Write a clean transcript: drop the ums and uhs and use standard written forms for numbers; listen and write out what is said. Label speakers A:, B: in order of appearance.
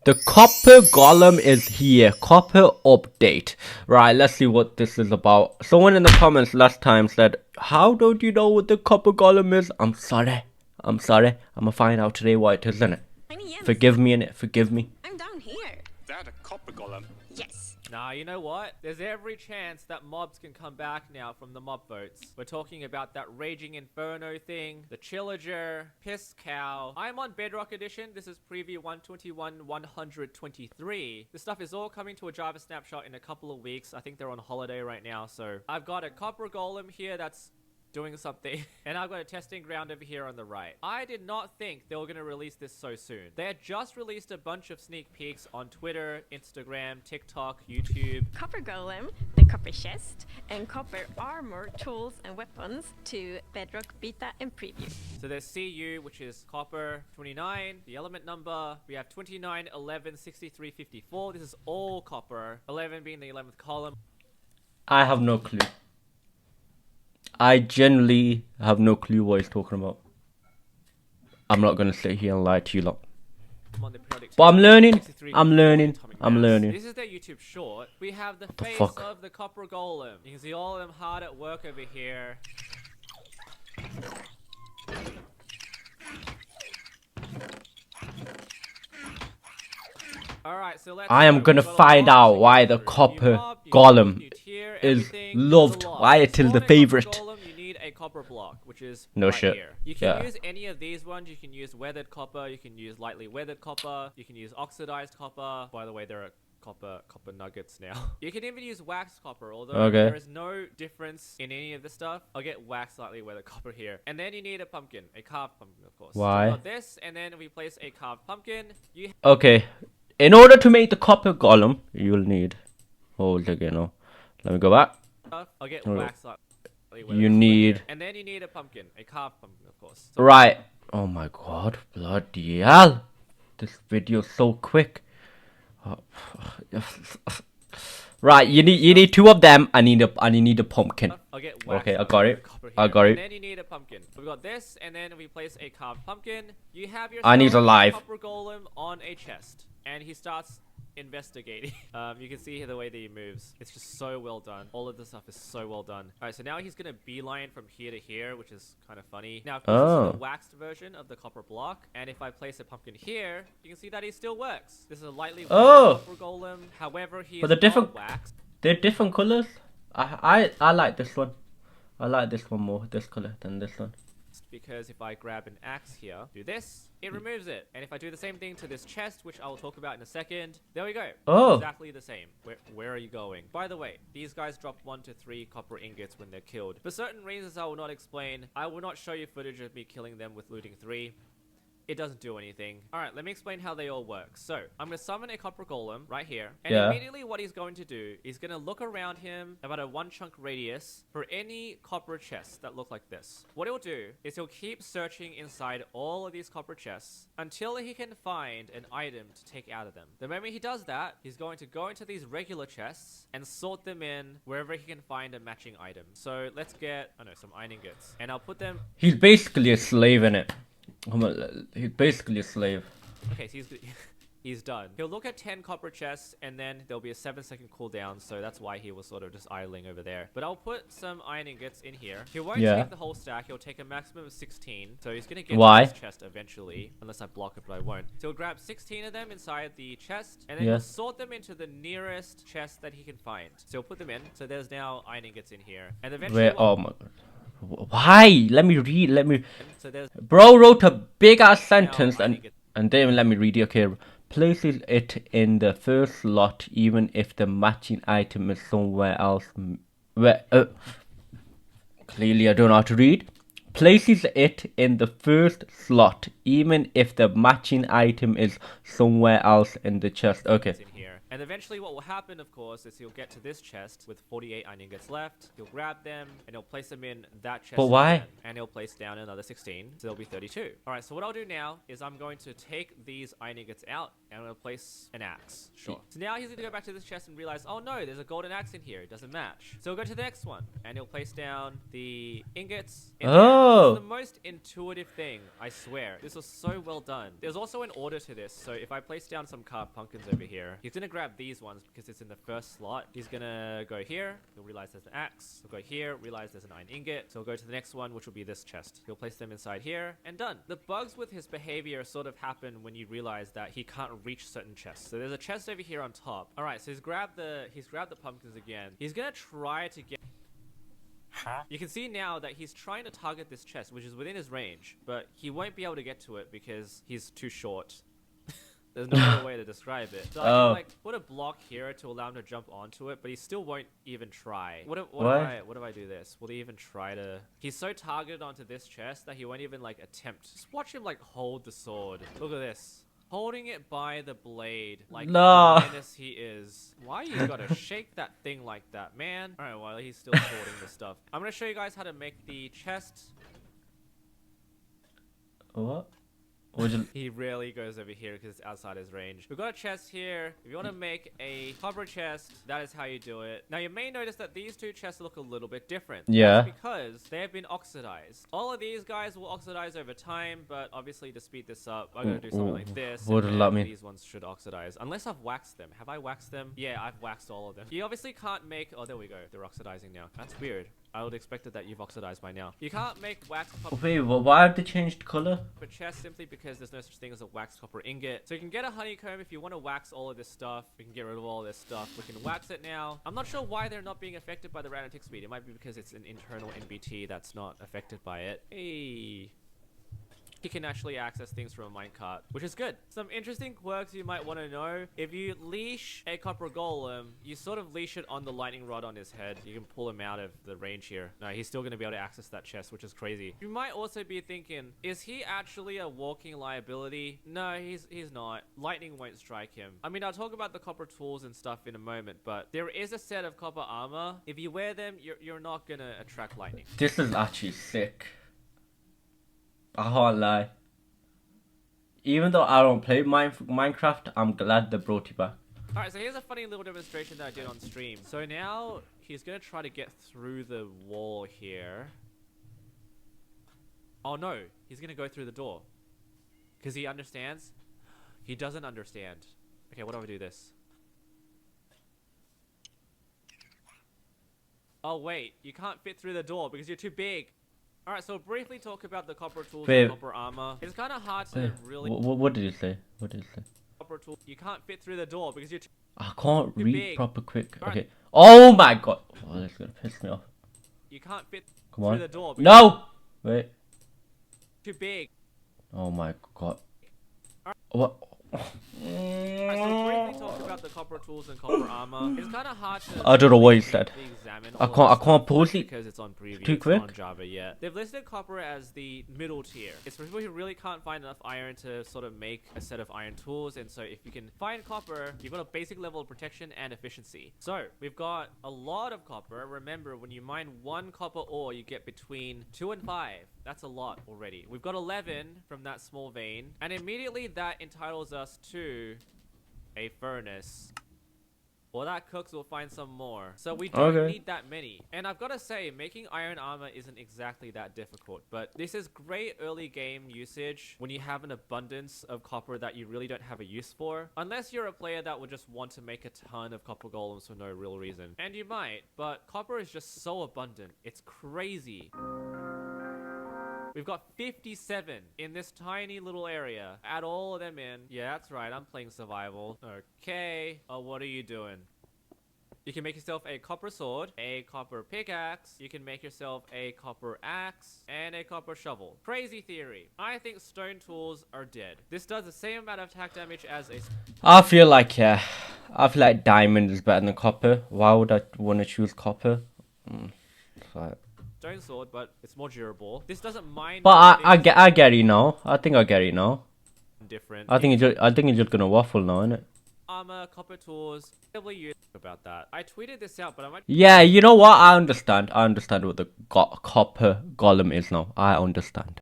A: The copper golem is here. Copper update. Right, let's see what this is about. Someone in the comments last time said, how don't you know what the copper golem is? I'm sorry. I'm gonna find out today what it is, innit? Forgive me, innit? Forgive me.
B: I'm down here.
C: That a copper golem?
B: Yes.
D: Nah, you know what? There's every chance that mobs can come back now from the mob votes. We're talking about that Raging Inferno thing, the Chillager, Piss Cow. I'm on Bedrock Edition. This is preview 121-123. This stuff is all coming to a Java snapshot in a couple of weeks. I think they're on holiday right now, so I've got a copper golem here that's doing something, and I've got a testing ground over here on the right. I did not think they were going to release this so soon. They had just released a bunch of sneak peeks on Twitter, Instagram, TikTok, YouTube.
B: Copper golem, the copper chest, and copper armor, tools, and weapons to Bedrock beta and preview.
D: So there's CU, which is copper 29, the element number. We have 29, 11, 63, 54. This is all copper, 11 being the 11th column.
A: I have no clue. I generally have no clue what he's talking about. I'm not gonna sit here and lie to you lot. But I'm learning. I'm learning.
D: This is their YouTube short. We have the face of the copper golem. You can see all of them hard at work over here. Alright, so let's
A: I am gonna find out why the copper golem is loved. Why it is the favorite.
D: You need a copper block, which is
A: No
D: right
A: shit.
D: here. You can use any of these ones. You can use weathered copper. You can use lightly weathered copper. You can use oxidized copper. By the way, there are copper nuggets now. You can even use waxed copper, although there is no difference in any of this stuff. I'll get waxed lightly weathered copper here. And then you need a pumpkin, a carved pumpkin, of course.
A: Why?
D: So we got this, and then we place a carved pumpkin.
A: Okay. In order to make the copper golem, you'll need... Hold again, no. Let me go back.
D: I'll get wax lightly weathered
A: You
D: copper
A: need...
D: here. And then you need a pumpkin, a carved pumpkin, of course. So
A: right. Oh my god. Bloody hell. This video's so quick. Right, you need two of them. I need a pumpkin.
D: I'll get wax
A: Okay, I got it. I got
D: And
A: it.
D: then you need a pumpkin. We've got this, and then we place a carved pumpkin. You have your
A: I need a live.
D: copper golem on a chest, and he starts investigating. You can see here the way that he moves. It's just so well done. All of this stuff is so well done. All right, so now he's gonna beeline from here to here, which is kind of funny. Now, of course, this is the waxed version of the copper block, and if I place a pumpkin here, you can see that he still works. This is a lightly copper golem. However, he is not waxed.
A: They're different colors. I like this one. I like this one more, this color, than this one.
D: Because if I grab an axe here, do this, it removes it. And if I do the same thing to this chest, which I will talk about in a second, there we go.
A: Oh.
D: Exactly the same. Where are you going? By the way, these guys drop 1 to 3 copper ingots when they're killed. For certain reasons I will not explain, I will not show you footage of me killing them with looting 3. It doesn't do anything. Alright, let me explain how they all work. So, I'm going to summon a copper golem right here. And immediately what he's going to do is going to look around him about a 1 chunk radius for any copper chests that look like this. What he'll do is he'll keep searching inside all of these copper chests until he can find an item to take out of them. The moment he does that, he's going to go into these regular chests and sort them in wherever he can find a matching item. So, let's get, some iron ingots. And I'll put them...
A: He's basically a slave, innit? He's basically a slave.
D: Okay, so he's done. He'll look at 10 copper chests, and then there'll be a 7-second cooldown, so that's why he was sort of just idling over there. But I'll put some iron ingots in here. He won't take the whole stack. He'll take a maximum of 16. So he's going to get to this chest eventually, unless I block it, but I won't. So he'll grab 16 of them inside the chest, and then he'll sort them into the nearest chest that he can find. So he'll put them in. So there's now iron ingots in here. And eventually...
A: Oh my god. Why? Let me read.
D: So
A: Bro wrote a big ass sentence and then let me read it. Okay, places it in the first slot even if the matching item is somewhere else. Clearly I don't know how to read. Places it in the first slot even if the matching item is somewhere else in the chest. Okay.
D: And eventually what will happen, of course, is he'll get to this chest with 48 iron ingots left. He'll grab them, and he'll place them in that chest.
A: But why?
D: Again, and he'll place down another 16, so there'll be 32. Alright, so what I'll do now is I'm going to take these iron ingots out And I'm gonna place an axe. Sure. So now he's gonna go back to this chest and realize, oh no, there's a golden axe in here. It doesn't match. So we'll go to the next one, and he'll place down the ingots.
A: Oh.
D: This is the most intuitive thing, I swear. This was so well done. There's also an order to this. So if I place down some carved pumpkins over here, he's gonna grab these ones because it's in the first slot. He's gonna go here. He'll realize there's an axe. He'll go here. Realize there's an iron ingot. So we'll go to the next one, which will be this chest. He'll place them inside here, and done. The bugs with his behavior sort of happen when you realize that he can't reach certain chests. So there's a chest over here on top. All right, so he's grabbed the pumpkins again. He's gonna try to get. You can see now that he's trying to target this chest, which is within his range, but he won't be able to get to it because he's too short. There's no other way to describe it. So I can like put a block here to allow him to jump onto it, but he still won't even try. What if I do this? Will he even try to? He's so targeted onto this chest that he won't even like attempt. Just watch him like hold the sword. Look at this. Holding it by the blade, like the menace he is. Why you gotta shake that thing like that, man? Alright, well, he's still sorting the stuff. I'm gonna show you guys how to make the chest.
A: What?
D: He rarely goes over here because it's outside his range. We've got a chest here. If you want to make a copper chest, that is how you do it. Now, you may notice that these two chests look a little bit different.
A: Yeah.
D: That's because they have been oxidized. All of these guys will oxidize over time, but obviously to speed this up, I'm going to do something like this.
A: What does that mean?
D: These ones should oxidize. Unless I've waxed them. Have I waxed them? Yeah, I've waxed all of them. You obviously can't make... Oh, there we go. They're oxidizing now. That's weird. I would expect that you've oxidized by now. You can't make wax copper.
A: Wait, why have they changed color?
D: For chest simply because there's no such thing as a waxed copper ingot. So you can get a honeycomb if you want to wax all of this stuff. We can get rid of all this stuff. We can wax it now. I'm not sure why they're not being affected by the random tick speed. It might be because it's an internal NBT that's not affected by it. Hey. He can actually access things from a minecart, which is good. Some interesting quirks you might want to know. If you leash a copper golem, you sort of leash it on the lightning rod on his head. You can pull him out of the range here. No, he's still going to be able to access that chest, which is crazy. You might also be thinking, is he actually a walking liability? No, he's not. Lightning won't strike him. I mean, I'll talk about the copper tools and stuff in a moment, but there is a set of copper armor. If you wear them, you're not going to attract lightning.
A: This is actually sick. I can't lie. Even though I don't play Minecraft, I'm glad they brought it back.
D: Alright, so here's a funny little demonstration that I did on stream. So now he's going to try to get through the wall here. Oh no, he's going to go through the door. Because he understands. He doesn't understand. Okay, what do I do this? Oh wait, you can't fit through the door because you're too big. Alright, so briefly talk about the copper tools and copper armor. It's kind of hard to really...
A: What did you say? What did you say?
D: Copper tool. You can't fit through the door because you're too...
A: I can't read
D: big.
A: proper quick. Right. Okay. Oh my god. Oh, that's gonna piss me off.
D: You can't fit
A: Come on.
D: through the door.
A: No! Wait.
D: Too big.
A: Oh my god. What?
D: Alright, so briefly talk about the copper tools and copper armor. It's kind of hard to...
A: I don't know what you said. I can't pause it
D: because it's on preview.
A: too quick.
D: It's on Java yet. They've listed copper as the middle tier. It's for people who really can't find enough iron to sort of make a set of iron tools. And so if you can find copper, you've got a basic level of protection and efficiency. So we've got a lot of copper. Remember, when you mine 1 copper ore, you get between 2 and 5. That's a lot already. We've got 11 from that small vein. And immediately that entitles us to a furnace. Well, that cooks, we'll find some more. So we don't need that many. And I've got to say, making iron armor isn't exactly that difficult. But this is great early game usage when you have an abundance of copper that you really don't have a use for. Unless you're a player that would just want to make a ton of copper golems for no real reason. And you might, but copper is just so abundant. It's crazy. We've got 57 in this tiny little area. Add all of them in. Yeah, that's right. I'm playing survival. Okay. Oh, what are you doing? You can make yourself a copper sword, a copper pickaxe. You can make yourself a copper axe and a copper shovel. Crazy theory. I think stone tools are dead. This does the same amount of attack damage as a...
A: I feel like diamond is better than copper. Why would I want to choose copper?
D: Stone sword, but it's more durable. This doesn't mind.
A: But I get it now. I think I get it now.
D: Different.
A: I think it's just gonna waffle now, isn't it?
D: Armor, copper tools. Probably use about that. I tweeted this out, but I might.
A: Yeah, you know what? I understand. I understand what the copper golem is now. I understand.